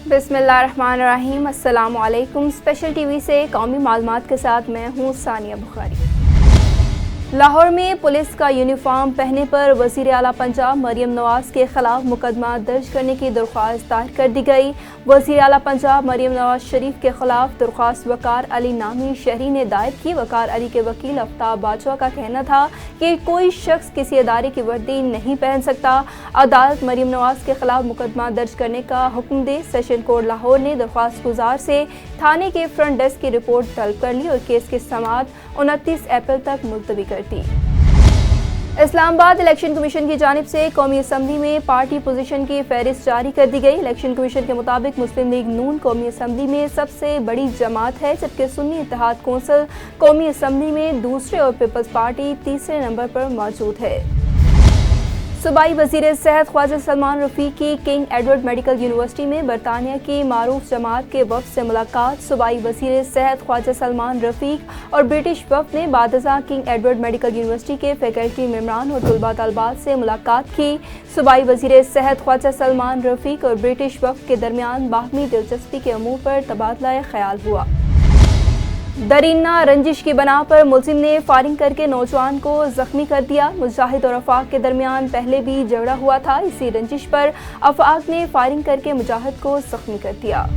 बिस्मिल्लाहिर्रहमानिर्रहीम। अस्सलामुअलैकुम। Special TV से कौमी मालूमात के साथ मैं हूँ सानिया बुखारी। लाहौर में पुलिस का यूनिफॉर्म पहने पर वज़ीर आला पंजाब मरियम नवाज़ के खिलाफ मुकदमा दर्ज करने की दरख्वास्त दायर कर दी गई। वज़ीर आला पंजाब मरियम नवाज़ शरीफ के खिलाफ दरख्वास्त वकार अली नामी शहरी ने दायर की। वकार अली के वकील आफ्ताब बाजवा का कहना था कि कोई शख्स किसी अदारे की वर्दी नहीं पहन सकता। अदालत मरियम नवाज़ के खिलाफ मुकदमा दर्ज करने का हुक्म दे। सेशन कोर्ट लाहौर ने दरख्वास्त गुजार से थाने के फ्रंट डेस्क की रिपोर्ट तलब कर ली और केस की समाअत 29 अप्रैल तक मुलतवी कर दी। इस्लामाबाद इलेक्शन कमीशन की जानिब से कौमी असम्बली में पार्टी पोजीशन की फहरिस्त जारी कर दी गई। इलेक्शन कमीशन के मुताबिक मुस्लिम लीग नून कौमी असम्बली में सबसे बड़ी जमात है, जबकि सुन्नी इत्तेहाद कौंसिल कौमी असम्बली में दूसरे और पीपल्स पार्टी तीसरे नंबर पर मौजूद है। सूबाई वज़ीर सेहत ख्वाजा सलमान रफ़ीक की किंग एडवर्ड मेडिकल यूनिवर्सिटी में बरतानिया की मारूफ जमात के वफ़द से मुलाकात। सूबाई वज़ीर सेहत ख्वाजा सलमान रफ़ीक और ब्रिटिश वफ़द ने बादशाह किंग एडवर्ड मेडिकल यूनिवर्सिटी के फैकल्टी मेम्बरान और तलबा तलबात से मुलाकात की। सूबाई वज़ीर सेहत ख्वाजा सलमान रफ़ीक और ब्रिटिश वफ़द के दरमियान बाहमी दिलचस्पी के अमूर पर तबादला ख्याल हुआ। दरीना रंजिश की बना पर मुलजिम ने फायरिंग करके नौजवान को जख्मी कर दिया। मुजाहिद और अफाक के दरमियान पहले भी झगड़ा हुआ था। इसी रंजिश पर अफाक ने फायरिंग करके मुजाहिद को जख्मी कर दिया।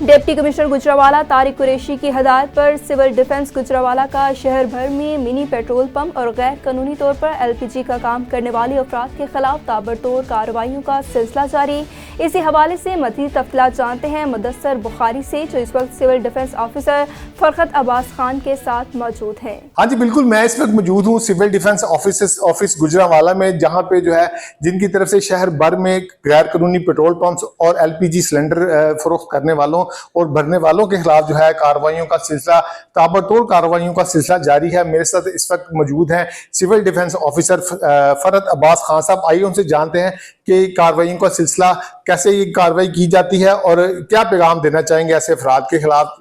डिप्टी कमिश्नर गुजरावाला तारिक कुरैशी की हदायत पर सिविल डिफेंस गुजरावाला का शहर भर में मिनी पेट्रोल पंप और गैर कानूनी तौर पर LPG का काम करने वाले अफराद के खिलाफ ताबड़तोड़ कार्रवाइयों का सिलसिला जारी। इसी हवाले से मज़ीद तफसीलात जानते हैं मुदस्सर बुखारी से, जो इस वक्त civil defence officer Farkhat Abbas Khan के साथ मौजूद हैं। हाँ जी बिल्कुल, मैं इस वक्त मौजूद हूँ सिविल डिफेंस ऑफिस गुजरावाला में, जहाँ पे जो है जिनकी तरफ से शहर भर में गैर कानूनी पेट्रोल पंप्स और LPG सिलेंडर फरोख्त करने वालों और भरने वालों के खिलाफ जो है कार्रवाइयों का सिलसिला, ताबड़तोड़ कार्रवाइयों का सिलसिला जारी है। मेरे साथ इस वक्त मौजूद हैं civil defence officer Farkhat Abbas Khan साहब। आइए उनसे जानते हैं कि कार्रवाइयों का सिलसिला कैसे ये कार्रवाई की जाती है और क्या पैगाम देना चाहेंगे ऐसे अफराद के खिलाफ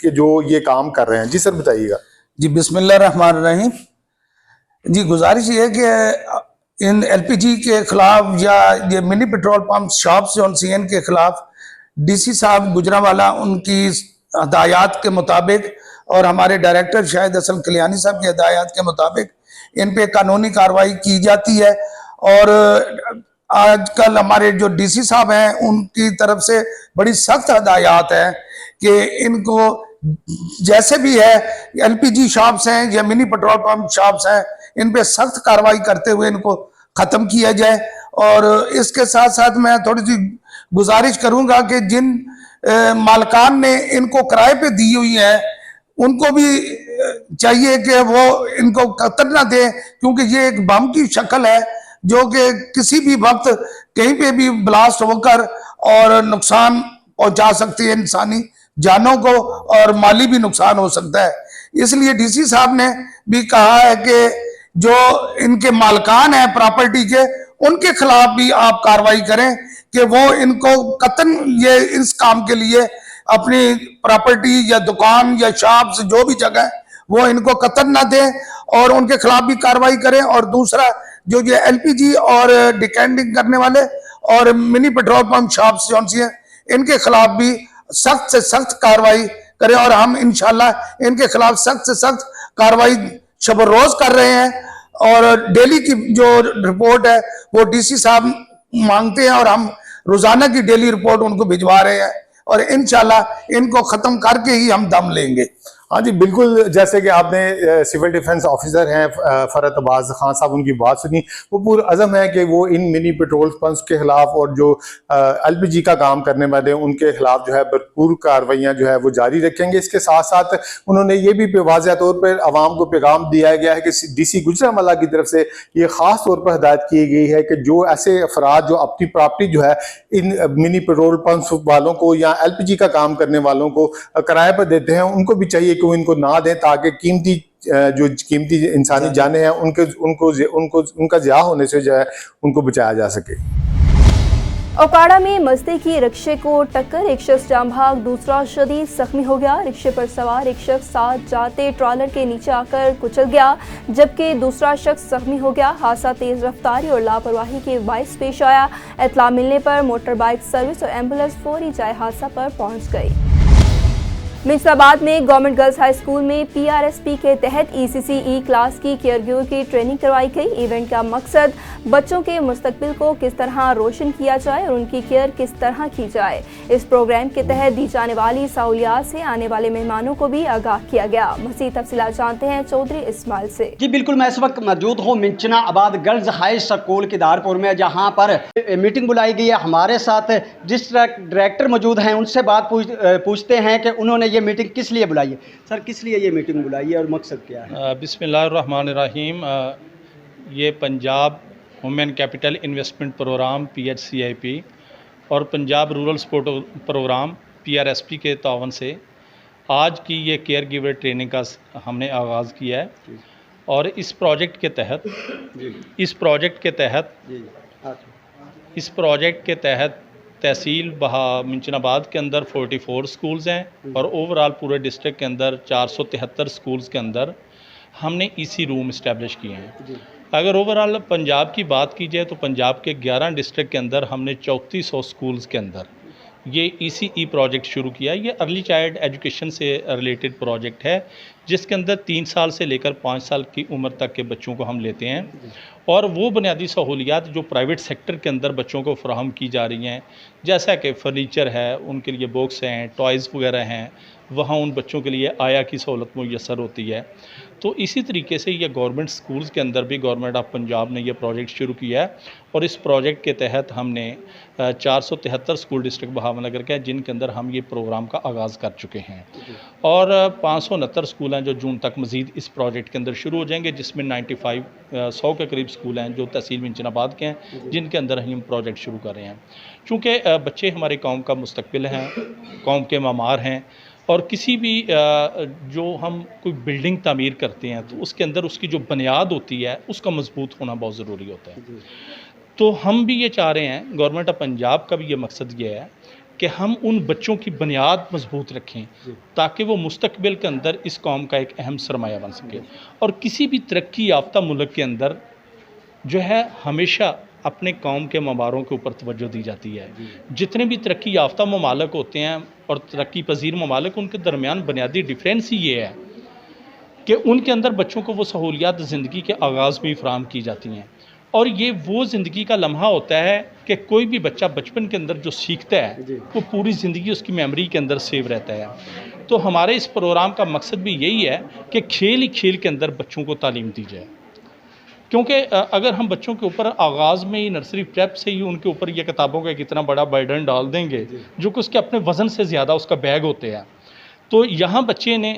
कि जो ये काम कर रहे हैं। जी सर बताइएगा। जी बिस्मिल्लाहिर्रहमानिर्रहीम। जी गुजारिश ये है कि इन LPG के खिलाफ या ये मिनी पेट्रोल पंप शॉप्स जो CN के खिलाफ DC साहब गुजरावाला उनकी हदायत के मुताबिक और हमारे डायरेक्टर शाहिद हसन कल्याणी साहब की हदायत के मुताबिक इन पे कानूनी कार्रवाई की जाती है। और आजकल हमारे जो DC साहब हैं उनकी तरफ से बड़ी सख्त हदायत है कि इनको जैसे भी है LPG शॉप्स हैं या मिनी पेट्रोल पंप शॉप्स हैं, इन पे सख्त कार्रवाई करते हुए इनको खत्म किया जाए। और इसके साथ साथ मैं थोड़ी सी गुजारिश करूंगा कि जिन मालकान ने इनको किराए पे दी हुई है उनको भी चाहिए कि वो इनको कतर ना दें, क्योंकि ये एक बम की शक्ल है जो कि किसी भी वक्त कहीं पे भी ब्लास्ट होकर और नुकसान पहुंचा सकती है, इंसानी जानों को और माली भी नुकसान हो सकता है। इसलिए DC साहब ने भी कहा है कि जो इनके मालकान हैं प्रॉपर्टी के, उनके खिलाफ भी आप कार्रवाई करें कि वो इनको कतन ये इस काम के लिए अपनी प्रॉपर्टी या दुकान या शॉप से जो भी जगह है वो इनको कतन ना दें और उनके खिलाफ भी कार्रवाई करें। और दूसरा जो ये LPG और डिकेंडिंग करने वाले और मिनी पेट्रोल पंप शॉप्स जो हैं इनके खिलाफ भी सख्त से सख्त कार्रवाई करें। और हम इंशाल्लाह इनके खिलाफ सख्त से सख्त कार्रवाई शब रोज कर रहे हैं और डेली की जो रिपोर्ट है वो DC साहब मांगते हैं और हम रोजाना की डेली रिपोर्ट उनको भिजवा रहे हैं और इंशाल्लाह इनको खत्म करके ही हम दम लेंगे। हाँ जी बिल्कुल, जैसे कि आपने सिविल डिफेंस ऑफिसर हैं फरखत अब्बास खान साहब, उनकी बात सुनी, वो पूरा अज़म है कि वो इन मिनी पेट्रोल पंप्स के खिलाफ और जो LPG का काम करने वाले उनके खिलाफ जो है भरपूर कार्रवाइयाँ जो है वो जारी रखेंगे। इसके साथ साथ उन्होंने ये भी वाज़ह तौर पर आवाम को पैगाम दिया गया है कि DC गुजरावाला की तरफ से ये ख़ास तौर पर हदायत की गई है कि जो ऐसे अफराद जो अपनी प्रॉपर्टी जो है इन मिनी पेट्रोल पंप्स वालों को या LPG का काम करने वालों को किराए पर देते हैं, उनको भी चाहिए कि वो इनको ना दें ताकि कीमती इंसानी जाने हैं उनका ज़िया होने से जो है उनको बचाया जा सके। ओकाड़ा में मजदे की रिक्शे को टक्कर, एक शख्स जाम भाग, दूसरा शदीद जख्मी हो गया। रिक्शे पर सवार एक शख्स साथ जाते ट्रॉलर के नीचे आकर कुचल गया, जबकि दूसरा शख्स जख्मी हो गया। हादसा तेज रफ्तारी और लापरवाही के बायस पेश आया। इत्तला मिलने पर मोटर बाइक सर्विस और एम्बुलेंस फौरी जाए हादसा पर पहुंच गई। मिर्जाबाद में गवर्नमेंट गर्ल्स हाई स्कूल में PRSP के तहत ECCE क्लास की केयर गिवर की ट्रेनिंग करवाई गई। इवेंट का मकसद बच्चों के मुस्तकबिल को किस तरह रोशन किया जाए और उनकी केयर किस तरह की जाए। इस प्रोग्राम के तहत दी जाने वाली सहूलियात से आने वाले मेहमानों को भी आगाह किया गया। मज़ीद तफसीलात जानते हैं चौधरी इस्माइल से। जी बिल्कुल, मैं इस वक्त मौजूद हूँ Minchinabad girls high school Kidarpur में, जहाँ पर मीटिंग बुलाई गई है। हमारे साथ डिस्ट्रिक्ट डायरेक्टर मौजूद हैं, उनसे बात पूछते हैं कि उन्होंने ये मीटिंग किस लिए बुलाई है। सर, किस लिए ये मीटिंग बुलाई है और मकसद क्या है? बिस्मिल्लाहिर्रहमानिर्रहीम। ये Punjab women capital investment programme PHCIP और Punjab rural support programme PRSP के तावन से आज की ये केयर गिवर ट्रेनिंग का हमने आगाज़ किया है। और इस प्रोजेक्ट के तहत तहसील मिंचनाबाद के अंदर 44 स्कूल्स हैं और ओवरऑल पूरे डिस्ट्रिक्ट के अंदर 473 स्कूल्स के अंदर हमने EC रूम इस्टेब्लिश किए हैं। अगर ओवरऑल पंजाब की बात की जाए तो पंजाब के 11 डिस्ट्रिक्ट के अंदर हमने 3400 स्कूल्स के अंदर ये ECE प्रोजेक्ट शुरू किया। ये अर्ली चाइल्ड एजुकेशन से रिलेटेड प्रोजेक्ट है, जिसके अंदर 3 साल से लेकर 5 साल की उम्र तक के बच्चों को हम लेते हैं। और वो बुनियादी सहूलियात जो प्राइवेट सेक्टर के अंदर बच्चों को फराहम की जा रही हैं, जैसा कि फ़र्नीचर है, उनके लिए बुक्स हैं, टॉयज़ वगैरह हैं, वहाँ उन बच्चों के लिए आया की सहूलत मुयसर होती है। तो इसी तरीके से ये गवर्नमेंट स्कूल्स के अंदर भी गवर्नमेंट ऑफ पंजाब ने ये प्रोजेक्ट शुरू किया है। और इस प्रोजेक्ट के तहत हमने 473 स्कूल डिस्ट्रिक्ट बहावलनगर के हैं, जिनके अंदर हम ये प्रोग्राम का आगाज़ कर चुके हैं। और 569 स्कूल हैं जो जून तक मज़ीद इस प्रोजेक्ट के अंदर शुरू हो जाएंगे, जिसमें 100 के करीब स्कूल हैं जो तहसील मिंचनाबाद के हैं, जिनके अंदर हम प्रोजेक्ट शुरू कर रहे हैं। चूँकि बच्चे हमारे कौम का मुस्तकबिल हैं, कौम के मामार हैं, और किसी भी जो हम कोई बिल्डिंग तामीर करते हैं तो उसके अंदर उसकी जो बुनियाद होती है उसका मजबूत होना बहुत ज़रूरी होता है। तो हम भी ये चाह रहे हैं, गवर्नमेंट ऑफ पंजाब का भी ये मकसद ये है कि हम उन बच्चों की बुनियाद मजबूत रखें ताकि वो मुस्तकबिल के अंदर इस कौम का एक अहम सरमाया बन सके। और किसी भी तरक्की याफ्ता मुल्क के अंदर जो है हमेशा अपने कौम के ममारों के ऊपर तवज्जो दी जाती है। जितने भी तरक्की याफ्ता ममालिक होते हैं और तरक्की पजीर ममालिक, उनके दरमियान बुनियादी डिफरेंस ही ये है कि उनके अंदर बच्चों को वो सहूलियात ज़िंदगी के आगाज़ में फराहम की जाती हैं। और ये वो ज़िंदगी का लम्हा होता है कि कोई भी बच्चा बचपन के अंदर जो सीखता है वो पूरी ज़िंदगी उसकी मेमोरी के अंदर सेव रहता है। तो हमारे इस प्रोग्राम का मकसद भी यही है कि खेल ही खेल के अंदर बच्चों को तालीम दी जाए। क्योंकि अगर हम बच्चों के ऊपर आगाज़ में ही नर्सरी प्रेप से ही उनके ऊपर ये किताबों का कितना बड़ा बर्डन डाल देंगे जो कि उसके अपने वज़न से ज़्यादा उसका बैग होते हैं, तो यहाँ बच्चे ने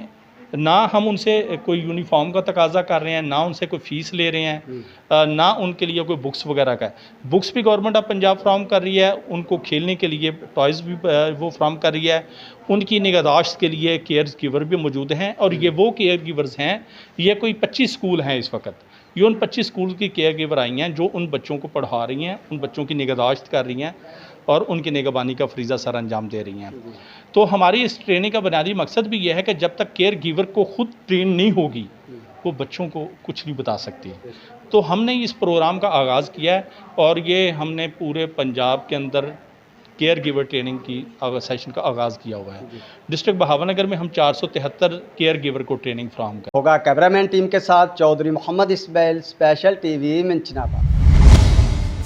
ना हम उनसे कोई यूनिफॉर्म का तकाजा कर रहे हैं, ना उनसे कोई फ़ीस ले रहे हैं, ना उनके लिए कोई बुक्स वगैरह का है। बुक्स भी गवर्नमेंट ऑफ पंजाब फ्राहम कर रही है, उनको खेलने के लिए टॉयज़ भी वो फ्राहम कर रही है, उनकी निगहदाश्त के लिए केयर गिवर भी मौजूद हैं। और ये वो केयर गिवर्स हैं, ये कोई 25 स्कूल हैं इस वक्त, ये उन 25 स्कूल की केयर गिवर आई हैं जो उन बच्चों को पढ़ा रही हैं, उन बच्चों की निगहदाश्त कर रही हैं और उनकी निगहबानी का फरीज़ा सर अंजाम दे रही हैं। तो हमारी इस ट्रेनिंग का बुनियादी मकसद भी यह है कि जब तक केयर गिवर को खुद ट्रेन नहीं होगी वो बच्चों को कुछ नहीं बता सकती। तो हमने इस प्रोग्राम का आगाज़ किया है और ये हमने पूरे पंजाब के अंदर केयर गिवर ट्रेनिंग की सेशन का आगाज़ किया हुआ है। डिस्ट्रिक्ट बहावलनगर में हम 473 केयर गिवर को ट्रेनिंग फ्राहम कर होगा। कैमरामैन टीम के साथ चौधरी मोहम्मद इस्माइल, स्पेशल TV मिंचनाबाद।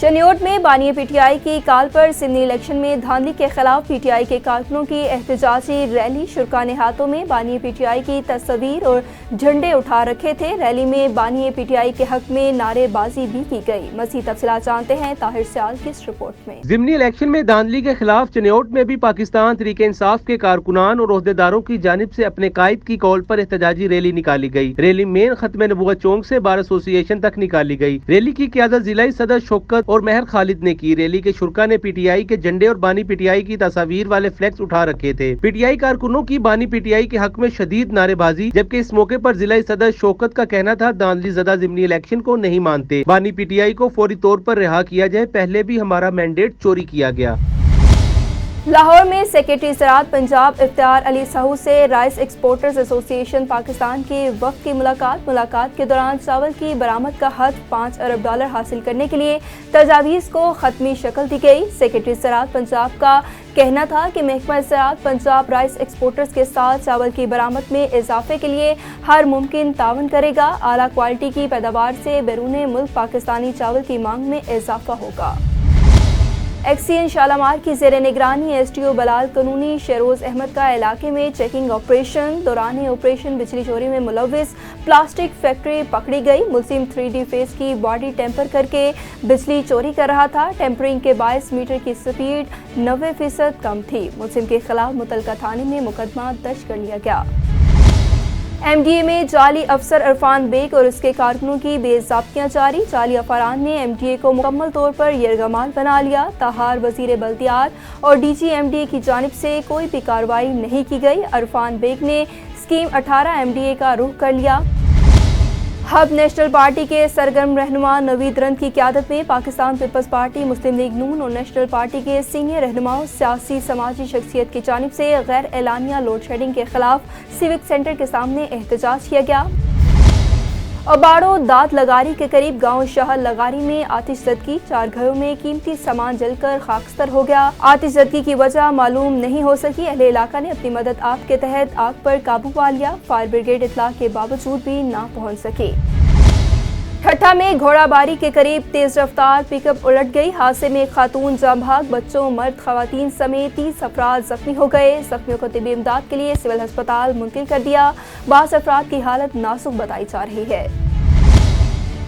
चनियोट में बानी PTI की काल पर सिमनी इलेक्शन में धांधली के खिलाफ PTI के कारकुनों की एहतजाजी रैली। शुरका ने हाथों में बानी PTI की तस्वीर और झंडे उठा रखे थे। रैली में बानी PTI के हक में नारेबाजी भी की गई। मज़ीद तफसीलात जानते हैं ताहिर सियाल की इस रिपोर्ट में। ज़िमनी इलेक्शन में धांधली के खिलाफ चनियोट में भी पाकिस्तान तहरीक इंसाफ के कारकुनान और ओहदेदारों की जानिब से अपने कायद की कॉल पर एहतजाजी रैली निकाली गई। रैली मेन खत्म नबुव्वत चौक से बार एसोसिएशन तक निकाली गई। रैली की क़ियादत जिला सदर शौकत और महर खालिद ने की। रैली के शुरका ने PTI के झंडे और बानी PTI की तस्वीर वाले फ्लैक्स उठा रखे थे। PTI कारकुनों की बानी PTI के हक में शदीद नारेबाजी, जबकि इस मौके पर जिला सदर शौकत का कहना था दांधली ज़दा ज़िमनी इलेक्शन को नहीं मानते, बानी PTI को फौरी तौर पर रिहा किया जाए, पहले भी हमारा मैंडेट चोरी किया गया। लाहौर में सेक्रेटरी ज़राअत पंजाब इफ्तियार अली साहू से राइस एक्सपोर्टर्स एसोसिएशन पाकिस्तान के वफ़द की मुलाकात के दौरान चावल की बरामद का हद $5 अरब हासिल करने के लिए तजावीज़ को ख़त्मी शक्ल दी गई। सेक्रेटरी ज़राअत पंजाब का कहना था कि महकमा ज़राअत पंजाब राइस एक्सपोर्टर्स के साथ चावल की बरामद में इजाफे के लिए हर मुमकिन तावन करेगा। आला क्वालिटी की पैदावार से बैरून मुल्क पाकिस्तानी चावल की मांग में इजाफा होगा। एक्सीएन शालामार की ज़ेर निगरानी SDO बलाल कानूनी शेरोज़ अहमद का इलाके में चेकिंग ऑपरेशन। दौरान ऑपरेशन बिजली चोरी में मुलव्विस प्लास्टिक फैक्ट्री पकड़ी गई। मुलजिम 3D फेस की बॉडी टेम्पर करके बिजली चोरी कर रहा था। टेम्परिंग के बायस मीटर की स्पीड 90% कम थी। मुलजिम के खिलाफ मुतलका थाने में मुकदमा दर्ज कर लिया गया। MDA में जाली अफसर इरफान बेग और उसके कारकुनों की बेज़ाब्तियां जारी। जाली अफसरान ने MDA को मुकम्मल तौर पर यरगमाल बना लिया। ताहार वज़ीर बल्दियात और DG MDA की जानिब से कोई भी कार्रवाई नहीं की गई। इरफान बेग ने स्कीम 18 MDA का रुख कर लिया। हब नेशनल पार्टी के सरगर्म रहनुमा नवीद रंद की क़यादत में पाकिस्तान पीपल्स पार्टी, मुस्लिम लीग नून और नेशनल पार्टी के सीनियर रहनुमाओं, सियासी समाजी शख्सियत की जानिब से गैर एलानिया लोड शेडिंग के खिलाफ सिविक सेंटर के सामने एहतजाज किया गया। और बाड़ो दाद लगारी के करीब गांव शाह लगारी में आतिशज़दगी, 4 घरों में कीमती सामान जलकर खाकस्तर हो गया। आतिशज़दगी की वजह मालूम नहीं हो सकी। अहले इलाका ने अपनी मदद आप के तहत आग पर काबू पा लिया। फायर ब्रिगेड इत्तला के बावजूद भी ना पहुंच सकी। ठट्ठा में घोड़ाबारी के करीब तेज रफ्तार पिकअप उलट गई। हादसे में खातून जाँ भाग, बच्चों, मर्द, खवातीन समेत 30 अफराद जख्मी हो गए। जख्मियों को तिब्बी इमदाद के लिए सिविल अस्पताल मुंतकिल कर दिया। 22 अफराद की हालत नाजुक बताई जा रही है।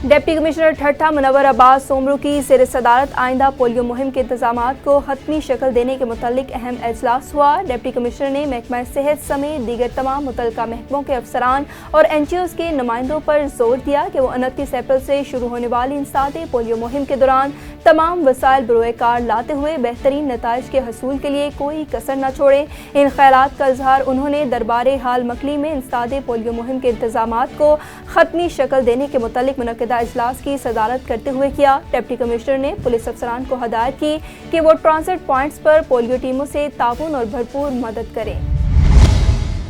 डिप्टी कमिश्नर ठट्ठा मुनव्वर अब्बास सोमरू की ज़ेर सदारत आइंदा पोलियो मुहिम के इंतजामात को हतमी शक्ल देने के मुतालिक अहम इजलास हुआ। डिप्टी कमिश्नर ने महकमा सेहत समेत दीगर तमाम मुतल्लिका महकमों के अफसरान और NGOs के नुमाइंदों पर जोर दिया कि वो 29 अप्रैल से शुरू होने वाली इंसादे पोलियो मुहिम के दौरान तमाम वसाइल बरोए कार लाते हुए बेहतरीन नताइज के हसूल के लिए कोई कसर न छोड़े। इन ख्यालात का इजहार उन्होंने दरबार हाल मकली में इंसादे पोलियो मुहिम के इंतजामात को खत्मी शक्ल देने के मुतालिक मुनक्किदा इजलास की सदारत करते हुए किया। डिप्टी कमिश्नर ने पुलिस अफसरान को हदायत की कि वो ट्रांसिट पॉइंट्स पर पोलियो टीमों से ताउन और भरपूर मदद करें।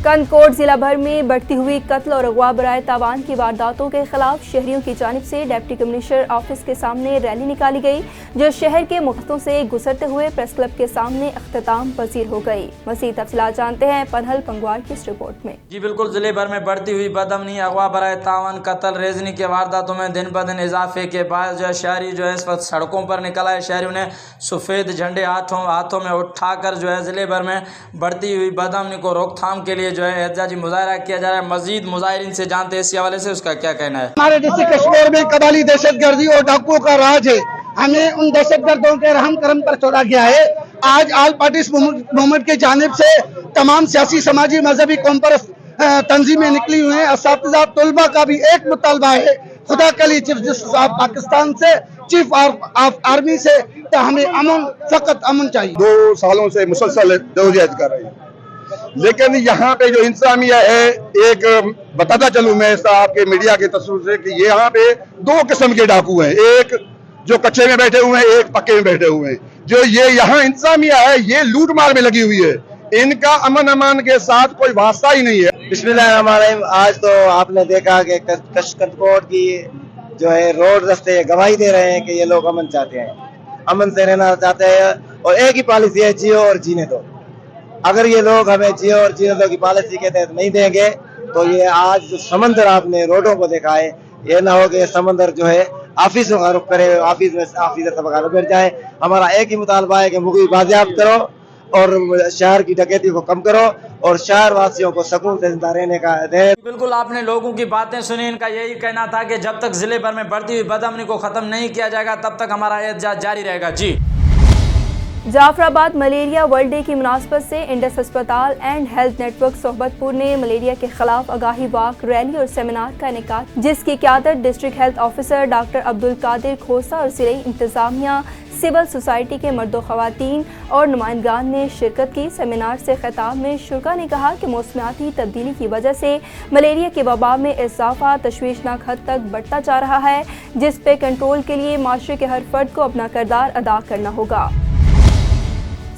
कंदकोट जिला भर में बढ़ती हुई कत्ल और अगवा बराए तावान की वारदातों के खिलाफ शहरियों की जानिब से डिप्टी कमिश्नर ऑफिस के सामने रैली निकाली गई, जो शहर के मुख्तों से गुजरते हुए प्रेस क्लब के सामने अख्तिताम पजीर हो गई। मज़ीद तफसीलात जानते हैं पनहल पंगवार की इस रिपोर्ट में। जी बिल्कुल, जिले भर में बढ़ती हुई बदअमनी, अगवा बराए तावान, कत्ल रेजनी के वारदातों में दिन ब दिन इजाफे के बाद जो है शहरी जो है इस वक्त सड़कों पर निकला है। शहरियों ने सफ़ेद झंडे हाथों में उठाकर जो है जिले भर में बढ़ती हुई बदअमनी को रोकथाम के लिए जो है एहतजाजी मुजाहरा किया जा रहा है। मजीद मुजाहिरीन से जानते हैं इस हवाले से उसका क्या कहना है। हमारे डिस्ट्रिक्ट कश्मीर में कबाली दहशतगर्दी और डाकुओं का राज है। हमें उन दहशतगर्दों के रहम करम पर छोड़ा गया है। आज ऑल पार्टीज मूवमेंट की जानिब से तमाम सियासी, समाजी, मजहबी कौम पर तंजीमें निकली हुई हैं। असातिज़ा तलबा का भी एक मुतालबा है, खुदा के लिए चीफ जस्टिस ऑफ पाकिस्तान से, चीफ ऑफ आर्मी से, तो हमें अमन, फकत अमन चाहिए। 2 सालों से मुसलसल जदोजहद कर रही है, लेकिन यहाँ पे जो इंतजामिया है, एक बताता चलूँ मैं आपके मीडिया के तस्वीर से कि यहाँ पे 2 किस्म के डाकू हैं, एक जो कच्चे में बैठे हुए हैं, एक पक्के में बैठे हुए हैं। जो ये यहाँ इंतजामिया है, ये लूट मार में लगी हुई है, इनका अमन अमान के साथ कोई वास्ता ही नहीं है। बिस्मिल्लाहिर्रहमानिर्रहीम। आज तो आपने देखा कि कंदकोट की जो है रोड रस्ते गवाही दे रहे हैं कि ये लोग अमन चाहते हैं, अमन से रहना चाहते हैं, और एक ही पॉलिसी है, जियो और जीने दो। अगर ये लोग हमें जियो और जीने दो की पॉलिसी के तहत नहीं देंगे तो ये आज जो समंदर आपने रोडों को देखा है, ये ना हो कि समंदर जो है ऑफिसों का रुख करे, ऑफिस में ऑफिसर तबका बैठ जाए। हमारा एक ही मुतालबा है कि मुग़ी बाजियाब करो और शहर की डकैती को कम करो और शहर वासियों को सुकून से जिंदा रहने का दे। बिल्कुल आपने लोगों की बातें सुनी। इनका यही कहना था कि जब तक जिले भर में बढ़ती हुई बदअमनी को ख़त्म नहीं किया जाएगा तब तक हमारा एहतजाज जारी रहेगा। जी जाफराबाद मलेरिया वर्ल्ड डे की मुनासबत से इंडस अस्पताल एंड हेल्थ नेटवर्क सोहबतपुर ने मलेरिया के खिलाफ आगाही वाक रैली और सेमिनार का इनेकाद, जिसकी क़यादत district health officer doctor Abdul Qadir Khosa और ज़िले इंतज़ामिया, सिविल सोसाइटी के मर्दो ख़वातीन और नुमाइंदगान ने शिरकत की। सेमिनार से खिताब में शुरा ने कहा कि मौसमियाती तब्दीली की वजह से मलेरिया के वबा में इजाफा तशवीशनाक हद तक बढ़ता जा रहा है, जिस पे कंट्रोल के लिए माशरे के हर फर्द को अपना किरदार अदा करना होगा।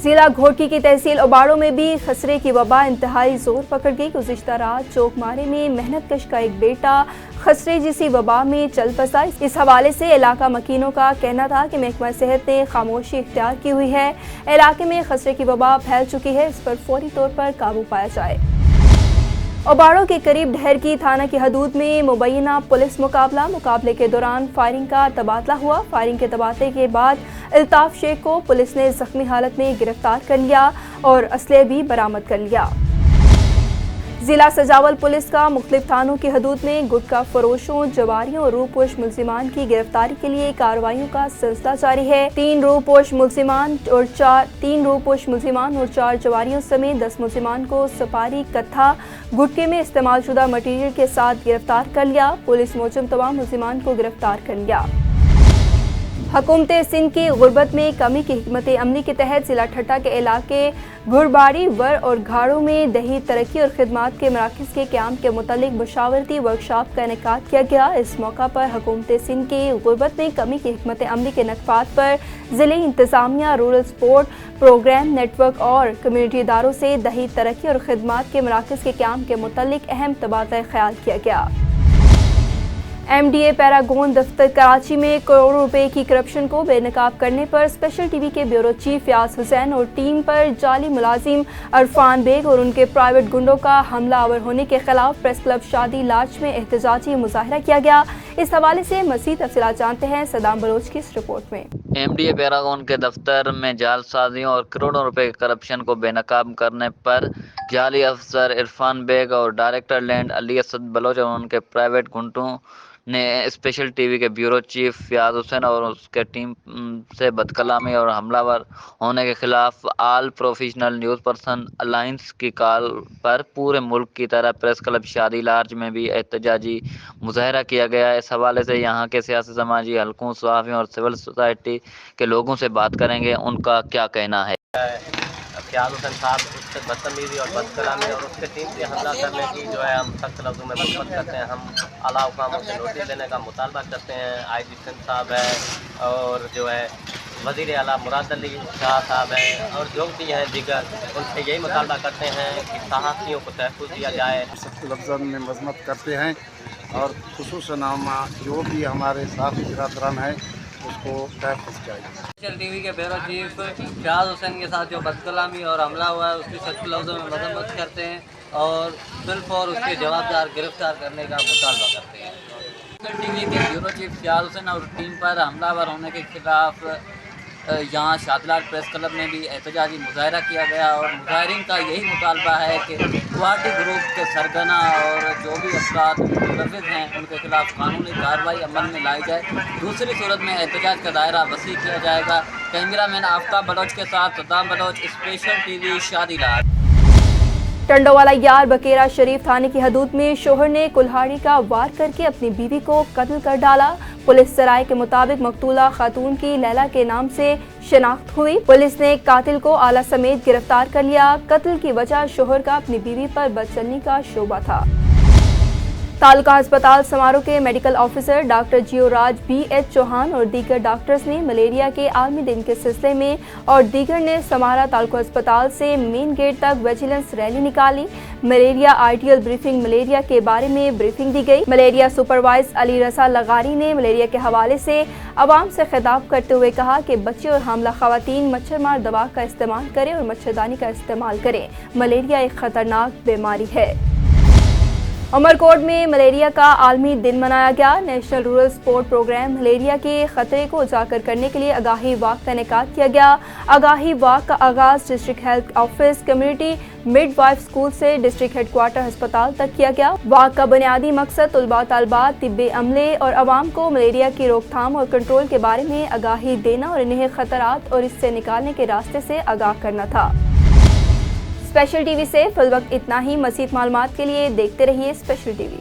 जिला घोटकी की तहसील ओबाड़ो में भी खसरे की वबा इंतहाई जोर पकड़ गई। गुज़िश्ता रात चौकमारे में मेहनत कश का एक बेटा खसरे जैसी वबा में चल फंसा। इस हवाले से इलाका मकीनों का कहना था कि महकमा सेहत ने खामोशी इख्तियार की हुई है। इलाके में खसरे की वबा फैल चुकी है, इस पर फौरी तौर पर काबू पाया जाए। ओबाड़ो के करीब ढहरकी थाना की हदूद में मुबैना पुलिस मुकाबले के दौरान फायरिंग का तबादला हुआ। फायरिंग के तबादले के बाद अल्ताफ शेख को पुलिस ने जख्मी हालत में गिरफ्तार कर लिया और असले भी बरामद कर लिया। जिला सजावल पुलिस का मुख्तलिफ थानों की हदूद में गुटखा फरोशों, जवारियों और रूपोश मुलजिमान की गिरफ्तारी के लिए कार्रवाइयों का सिलसिला जारी है। 3 रूपोश मुलजिमान और 4 जवारियों समेत 10 मुलजिमान को सपारी कत्था गुटके में इस्तेमाल शुदा मटीरियल के साथ गिरफ्तार कर लिया। पुलिस मौजूद तमाम मुलजिमान को गिरफ्तार कर लिया। हुकूमत सिंध की गुर्बत में कमी की हिकमत अमली के तहत जिला ठट्टा के इलाके घुड़बाड़ी, वर और घाड़ों में दही तरक्की और खिदमात के मराकज़ के क़याम के मुतालिक मुशावरती वर्कशॉप का इनेकाद किया गया। इस मौका पर हुकूमत सिंध की गुर्बत में कमी की हिकमत अमली के नक़फ़ात पर ज़िले इंतज़ामिया, रूरल सपोर्ट प्रोग्राम नेटवर्क और कम्यूनिटी इदारों से दही तरक्की और खिदमात के मराकज़ के क़याम के मुतालिक अहम तबादला ख्याल किया गया। MDA पैरागोन दफ्तर कराची में करोड़ों रुपए की करप्शन को बेनकाब करने पर स्पेशल टीवी के ब्यूरो चीफ फयाज हुसैन और टीम पर जाली मुलाजिम अरफान बेग और उनके प्राइवेट गुंडों का हमला आवर होने के खिलाफ प्रेस क्लब शादी लार्ज में एहतजाजी मुजाहरा किया गया। इस हवाले से मज़ीद तफसीलात जानते हैं सदाम बलोच की इस रिपोर्ट में। MDA पैरागोन के दफ्तर में जालसाजियों और करोड़ों रुपए के करप्शन को बेनकाब करने पर जाली अफसर इरफान बेग और डायरेक्टर लैंड अली असद बलोच और उनके प्राइवेट गुंडों ने स्पेशल टीवी के ब्यूरो चीफ फयाज हुसैन और उसके टीम से बदकलामी और हमलावर होने के खिलाफ आल प्रोफेशनल न्यूज़ पर्सन अलायंस की कॉल पर पूरे मुल्क की तरह प्रेस क्लब शादी लार्ज में भी एहतजाजी मुजाहरा किया गया। इस हवाले से यहाँ के सियासी समाजी हलकों, सहाफ़ियों और सिविल सोसाइटी के लोगों से बात करेंगे, उनका क्या कहना है। फयाज हुसैन साहब उससे बदतमीज़ी और बदकलामी और उसके टीम से हमला करने की जो है हम सख्त लफ्ज़ों में मजम्मत करते हैं। हम आला हुकामों से नोटिस देने का मुतालबा करते हैं। IG सिंध साहब है और जो है वज़ीर आला मुराद अली शाह साहब है और जो भी हैं दीगर, उनसे यही मुतालबा करते हैं कि सहाफ़ियों को तहफ़्फ़ुज़ दिया जाए। सख्त लफ्ज़ों में मजम्मत करते हैं और खुसूसन जो भी हमारे सहाफ़ी बिरादरान हैं उसको तहफ़्फ़ुज़ चाहिए। स्पेशल टीवी के ब्यूरो चीफ फयाज हुसैन के साथ जो बदकलामी और हमला हुआ है उसकी सख्त लफ्ज़ों में मजम्मत करते हैं और सिर्फ और उसके जवाबदार गिरफ्तार करने का मुतालबा करते हैं। स्पेशल टीवी के ब्यूरो चीफ फयाज हुसैन और टीम पर हमलावर होने के खिलाफ यहाँ शादलाल प्रेस क्लब में भी एहतजाजी मुजाहरा किया गया और मुजाहरीन का यही मुतालबा है कि क्वाटी ग्रुप के सरगना और जो भी अफराद मुलविस हैं उनके खिलाफ कानूनी कार्रवाई अमल में लाई जाए। दूसरी सूरत में एहतजाज का दायरा वसी किया जाएगा। कैमरामैन आफ्ताब बलोच के साथ सदाम बलोच, स्पेशल टीवी शादीलाल। टंडोवाला यार बकेरा शरीफ थाने की हदूद में शोहर ने कुल्हाड़ी का वार करके अपनी बीवी को कत्ल कर डाला। पुलिस सराय के मुताबिक मकतूला खातून की लैला के नाम से शिनाख्त हुई। पुलिस ने कातिल को आला समेत गिरफ्तार कर लिया। कत्ल की वजह शोहर का अपनी बीवी पर बदचलनी का शोबा था। तालुका अस्पताल समारोह के medical officer doctor Jiyoraj BH Chauhan और दीगर डॉक्टर्स ने मलेरिया के आलमी दिन के सिलसिले में और दीगर ने समारा तालुका अस्पताल से मेन गेट तक विजिलेंस रैली निकाली। मलेरिया आइडियल ब्रीफिंग, मलेरिया के बारे में ब्रीफिंग दी गई। मलेरिया सुपरवाइजर अली रसा लगारी ने मलेरिया के हवाले से आवाम से खिताब करते हुए कहा कि बच्चे और हामला खवातीन मच्छर मार दवा का इस्तेमाल करें और मच्छरदानी का इस्तेमाल करें। मलेरिया एक खतरनाक बीमारी है। उमरकोट में मलेरिया का आलमी दिन मनाया गया। National rural sport programme malaria के खतरे को उजागर करने के लिए आगाही वाक का इनेकाद किया गया। आगाही वाक का आगाज district health office, community midwife school से डिस्ट्रिक्ट हेडक्वार्टर अस्पताल तक किया गया। वाक का बुनियादी मकसद तलबा तलबात, तिब्बी अमले और आवाम को मलेरिया की रोकथाम और कंट्रोल के बारे में आगाही देना और इन्हें खतरात और इससे निकालने के रास्ते से आगाह करना था। स्पेशल टीवी से फिल वक्त इतना ही। मज़ीद मालूमात के लिए देखते रहिए स्पेशल टीवी।